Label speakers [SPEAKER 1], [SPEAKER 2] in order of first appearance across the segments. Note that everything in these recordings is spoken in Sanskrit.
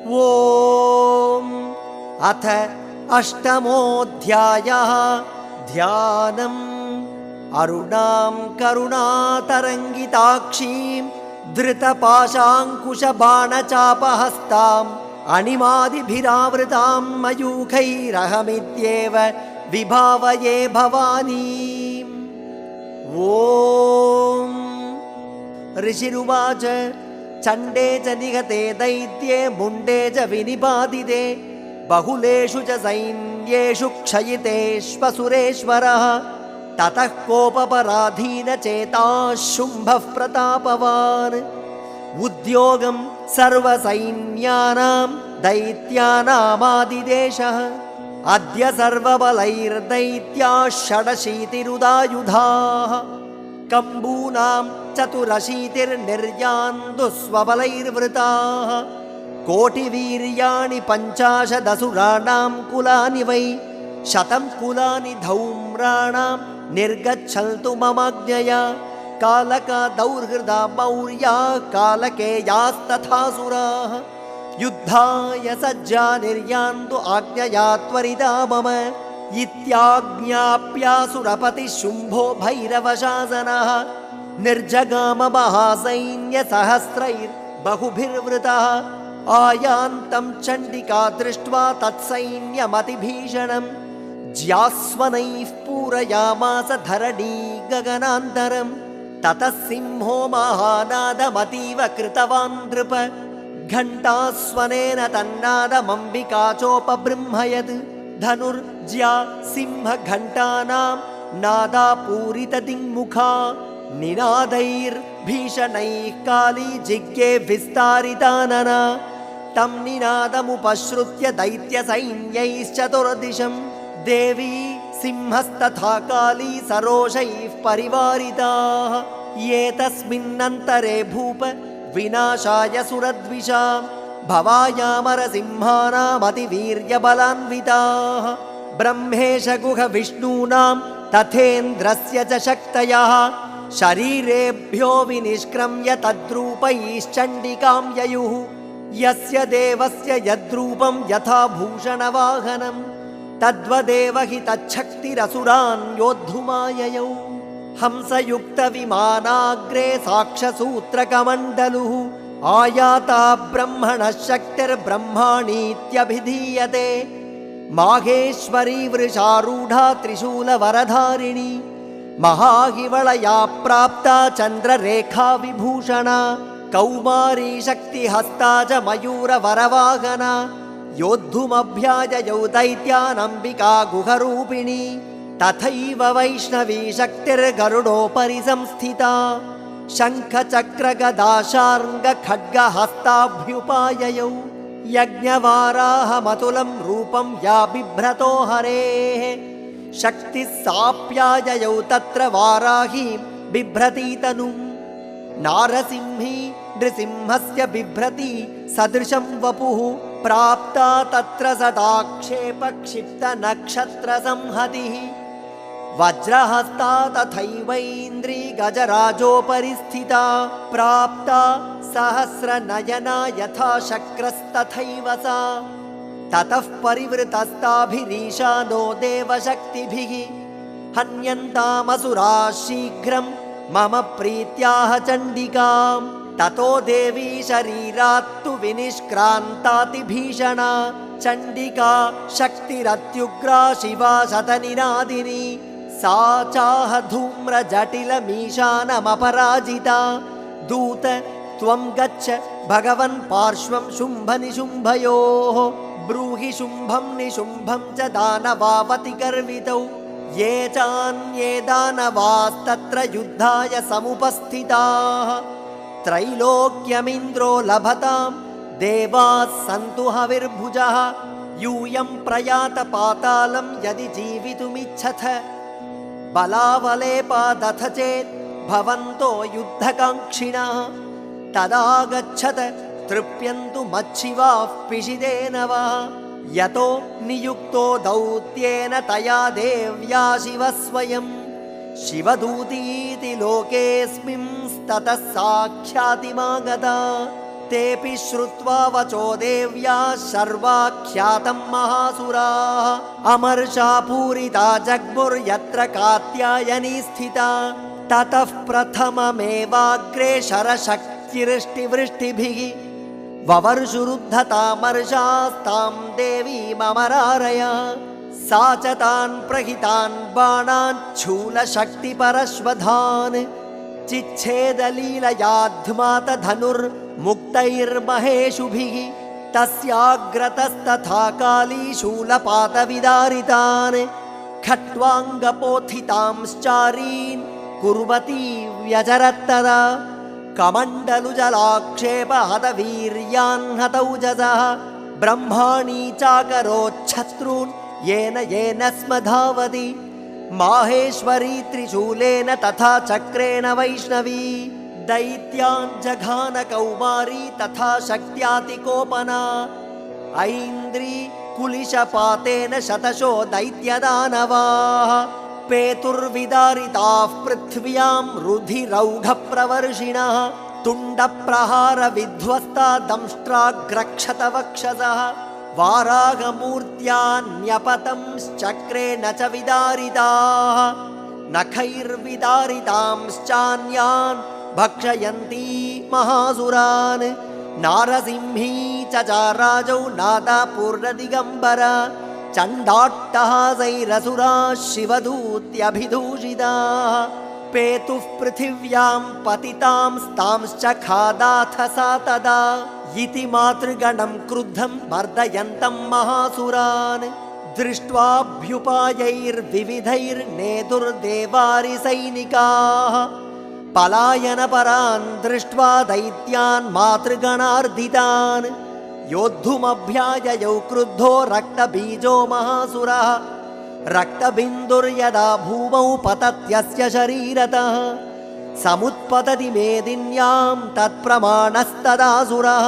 [SPEAKER 1] ॐ अथ अष्टमोऽध्यायः। ध्यानम्। अरुणां करुणातरङ्गिताक्षीं धृतपाशाङ्कुशबाणचापहस्ताम् अणिमादिभिरावृतां मयूखैरहमित्येव विभावये भवानीम्। ॐ ऋषिरुवाच चण्डे च निहते दैत्ये मुण्डे च विनिपादिते बहुलेषु च सैन्येषु क्षयितेष्वसुरेश्वरः ततः कोपपराधीनचेताः शुम्भः प्रतापवान् उद्योगं सर्वसैन्यानां दैत्यानामादिदेशः अद्य सर्वबलैर्दैत्याः षडशीतिरुदायुधाः कम्बूनां चतुरशीतिर्निर्यान्दुस्वबलैर्वृताः कोटिवीर्याणि 50 कुलानि वै 100 कुलानि धौम्राणां निर्गच्छन्तु ममाज्ञया कालका दौर्हृदा मौर्या कालकेयास्तथासुराः युद्धाय सज्जा निर्यान्तु आज्ञया त्वरिता मम इत्याज्ञाप्यासुरपतिः शुम्भो भैरवशासनः निर्जगाम महासैन्यसहस्रैर्बहुभिर्वृतः आयान्तं चण्डिका दृष्ट्वा तत्सैन्यमतिभीषणं ज्यास्वनैः पूरयामास धरणी गगनान्तरं ततः सिंहो महानादमतीव कृतवान् नृप घण्टास्वनेन तन्नादमम्बिका चोपबृंहयत् धनुर्ज्या सिंहघण्टानां नादापूरितदिङ्मुखा निनादैर्भीषणैः काली जिज्ञे विस्तारितानना तं निनादमुपश्रुत्य दैत्यसैन्यैश्चतुर्दिशं देवी सिंहस्तथा काली सरोषैः परिवारिताः एतस्मिन्नन्तरे भूप विनाशाय सुरद्विषां भवायामरसिंहानामतिवीर्यबलान्विताः ब्रह्मेश गुह विष्णूनां तथेन्द्रस्य च शक्तयः शरीरेभ्यो विनिष्क्रम्य तद्रूपैश्चण्डिकां ययुः यस्य देवस्य यद्रूपं यथा भूषणवाहनं तद्वदेव हि तच्छक्तिरसुरान् योद्धुमाययौ हंसयुक्तविमानाग्रे साक्षसूत्रकमण्डलुः आयाता ब्रह्मणः शक्तिर्ब्रह्माणीत्यभिधीयते माहेश्वरी वृषारूढा त्रिशूलवरधारिणी महाहिवलया प्राप्ता चन्द्ररेखा विभूषणा कौमारी शक्तिहस्ता च मयूरवरवाहना योद्धुमभ्याजयौ दैत्यानम्बिका गुहरूपिणी तथैव वैष्णवी शक्तिर्गरुडोपरि संस्थिता शङ्खचक्रगदाशार्ङ्गखड्गहस्ताभ्युपाययौ यज्ञवाराहमतुलं रूपं या बिभ्रतो हरेः शक्तिः साप्याययौ तत्र वाराहीं बिभ्रतीतनुं नारसिंही नृसिंहस्य बिभ्रती सदृशं वपुः प्राप्ता तत्र सदाक्षेपक्षिप्तनक्षत्रसंहतिः वज्रहस्ता तथैवैन्द्री गजराजोपरि स्थिता प्राप्ता सहस्रनयना यथा शक्रस्तथैव सा ततः परिवृतस्ताभिरीशानो देवशक्तिभिः हन्यन्तामसुराः शीघ्रं मम प्रीत्याह चण्डिकां ततो देवी शरीरात्तु विनिष्क्रान्तातिभीषणा चण्डिका शक्तिरत्युग्रा शिवा शतनिनादिनी सा चाह धूम्रजटिलमीशानमपराजिता दूत त्वं गच्छ भगवन् पार्श्वं शुम्भनिशुम्भयोः ब्रूहि शुम्भं निशुम्भं च दानवावति गर्वितौ ये चान्ये दानवास्तत्र युद्धाय समुपस्थिताः त्रैलोक्यमिन्द्रो लभतां देवाः सन्तु हविर्भुजः यूयं प्रयात पातालं यदि जीवितुमिच्छथ बलावलेपादथ चेत् भवन्तो युद्धकाङ्क्षिणः तदा गच्छत तृप्यन्तु मच्छिवाः पिशिदेन वा यतो नियुक्तो दौत्येन तया देव्या शिवः स्वयं शिवदूतीति लोकेऽस्मिंस्ततः साक्षातिमागता तेऽपि श्रुत्वा वचो देव्या सर्वाख्यातं महासुराः अमर्षा पूरिता जग्मुर्यत्र कात्यायनी स्थिता ततः प्रथममेवाग्रे शरशक्तिवृष्टिभिः ववर्षुरुद्धतामर्षास्तां देवीममरारय सा च तान् प्रहितान् बाणान् शूलशक्तिपरश्वधान् चिच्छेदलीलयाध्मात धनुर्मुक्तैर्महेषुभिः तस्याग्रतस्तथा काली शूलपातविदारितान् खट्वाङ्गपोथितांश्चारीन् कुर्वती व्यचरत्तदा कमण्डलुजलाक्षेपहतवीर्यान् हतौजसः ब्रह्माणी चाकरोच्छत्रून् येन येन स्म धावति माहेश्वरी त्रिशूलेन तथा चक्रेण वैष्णवी दैत्यान् जघान कौमारी तथा शक्त्यातिकोपना ऐन्द्री कुलिशपातेन शतशो दैत्यदानवाः पेतुर्विदारिताः पृथ्व्यां रुधिरौघप्रवर्षिणः तुण्डप्रहारविध्वस्ता दंष्ट्राग्रक्षतवक्षसः वारागमूर्त्यान्यपतंश्चक्रेण च विदारिताः नखैर्विदारितांश्चान्यान् भक्षयन्ती महासुरान् नारसिंही चचाराजौ नादापूर्णदिगम्बरा चण्डाट्टहासैरसुराः शिवदूत्यभिदूषिताः पेतुः पृथिव्यां पतितांस्तांश्च खादाथ सा तदा इति मातृगणं क्रुद्धं मर्दयन्तं महासुरान् दृष्ट्वाभ्युपायैर्विविधैर्नेदुर्देवारिसैनिकाः पलायनपरान् दृष्ट्वा दैत्यान् मातृगणार्दितान् योद्धुमभ्याययौ क्रुद्धो रक्तबीजो महासुरः रक्तबिन्दुर्यदा भूमौ पतत्यस्य शरीरतः समुत्पतति मेदिन्यां तत्प्रमाणस्तदासुरः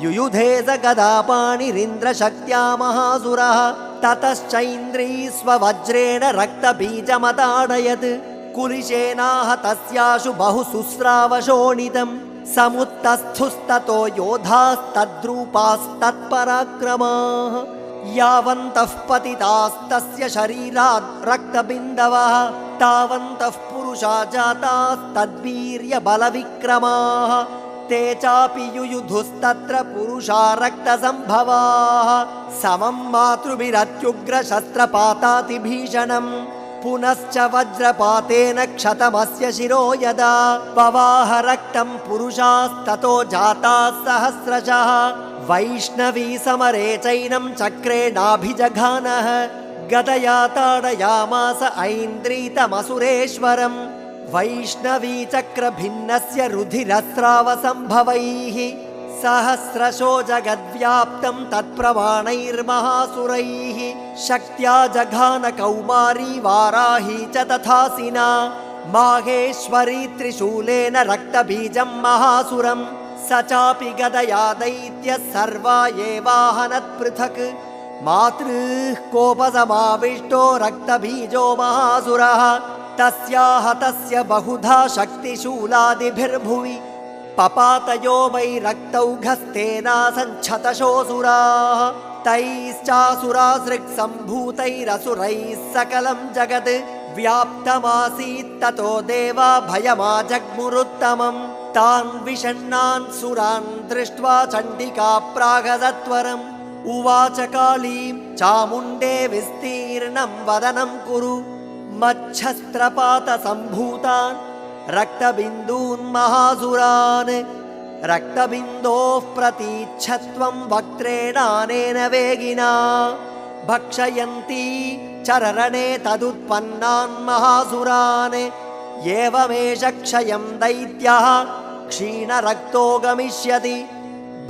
[SPEAKER 1] युयुधे स गदापाणिरिन्द्रशक्त्या महासुरः ततश्चैन्द्री स्ववज्रेण रक्तबीजमताडयत् कुलिशेनाह तस्याशु बहु शुस्रावशोणितम् समुत्तस्थुस्ततो योधास्तद्रूपास्तत्पराक्रमाः यावन्तः पतितास्तस्य शरीरात् रक्तबिन्दवः तावन्तः पुरुषा जातास्तद्वीर्यबलविक्रमाः ते चापि युयुधुस्तत्र पुरुषा रक्तसम्भवाः समं मातृभिरत्युग्रशस्त्रपातातिभीषणम् पुनश्च वज्रपातेन क्षतमस्य शिरो यदा पवाह रक्तं पुरुषास्ततो जाताः सहस्रशः वैष्णवी समरे चैनं चक्रेणाभिजघानः गदया ताडयामास ऐन्द्रीतमसुरेश्वरम् वैष्णवी चक्रभिन्नस्य रुधिरस्रावसम्भवैः सहस्रशो जगद्व्याप्तं तत्प्रमाणैर्महासुरैः शक्त्या जघान कौमारी वाराही च तथासिना माहेश्वरी त्रिशूलेन रक्तबीजं महासुरं स चापि गदया दैत्यः सर्वा एवाहनत्पृथक् मातृः कोपसमाविष्टो रक्तबीजो महासुरः तस्याः तस्य बहुधा शक्तिशूलादिभिर्भुवि पपातयो वै रक्तौघस्तेनासञ्छतशोऽसुराः तैश्चासुरासृक्सम्भूतैरसुरैः सकलं जगत् व्याप्तमासीत्ततो देवा भयमाजग्मुरुत्तमम् तान् विषण्णान् सुरान् दृष्ट्वा चण्डिका प्रागसत्वरम् उवाच कालीं चामुण्डे विस्तीर्णं वदनं कुरु मच्छस्त्रपातसम्भूतान् रक्तबिन्दून् महासुरान् रक्तबिन्दोः प्रतीच्छत्वं वक्त्रेणानेन वेगिना भक्षयन्ती चररणे तदुत्पन्नान् महासुरान् एवमेष क्षयं दैत्यः क्षीणरक्तो गमिष्यति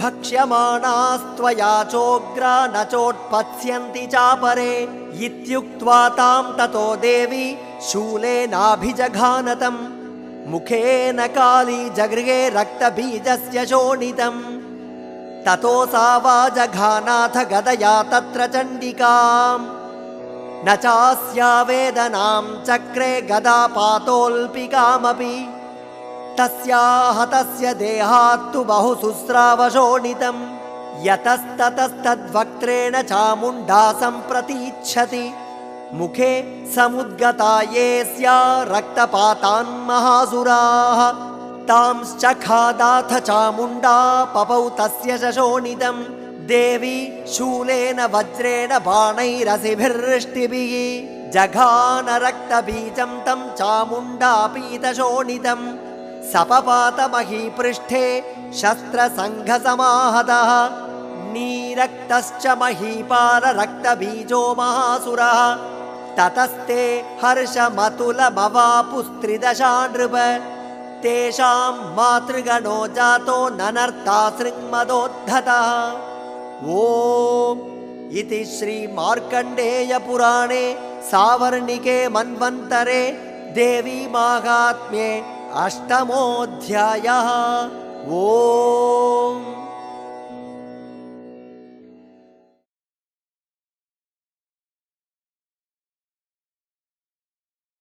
[SPEAKER 1] भक्ष्यमाणास्त्वया चोग्रा न चोत्पत्स्यन्ति चापरे इत्युक्त्वा तां ततो देवी शूलेनाभिजघानतम् मुखेन काली जगृहे रक्तबीजस्य शोणितम् ततो सा वाजघानाथ गदया तत्र चण्डिकाम् न चास्या वेदनां चक्रे गदापातोऽल्पिकामपि तस्याः तस्य देहात्तु बहु शुस्रावशोणितं यतस्ततस्तद्वक्त्रेण चामुण्डा सम्प्रतीच्छति मुखे समुद्गता येऽस्या रक्तपातान् महासुराः तांश्चखादाथ चामुण्डा पपौ तस्य शोणितं देवी शूलेन वज्रेण बाणैरसिभिर्वृष्टिभिः जघान रक्तबीजं तं चामुण्डा पीतशोणितं सपपात महीपृष्ठे शस्त्रसङ्घसमाहतः नीरक्तश्च महीपाल रक्तबीजो महासुरः ततस्ते हर्षमतुलमवापुस्त्रिदशा नृप तेषां मातृगणो जातो ननर्ता शृङ्मदोद्धतः। ॐ इति श्रीमार्कण्डेयपुराणे सावर्णिके मन्वन्तरे देवी माहात्म्ये अष्टमोऽध्यायः। ॐ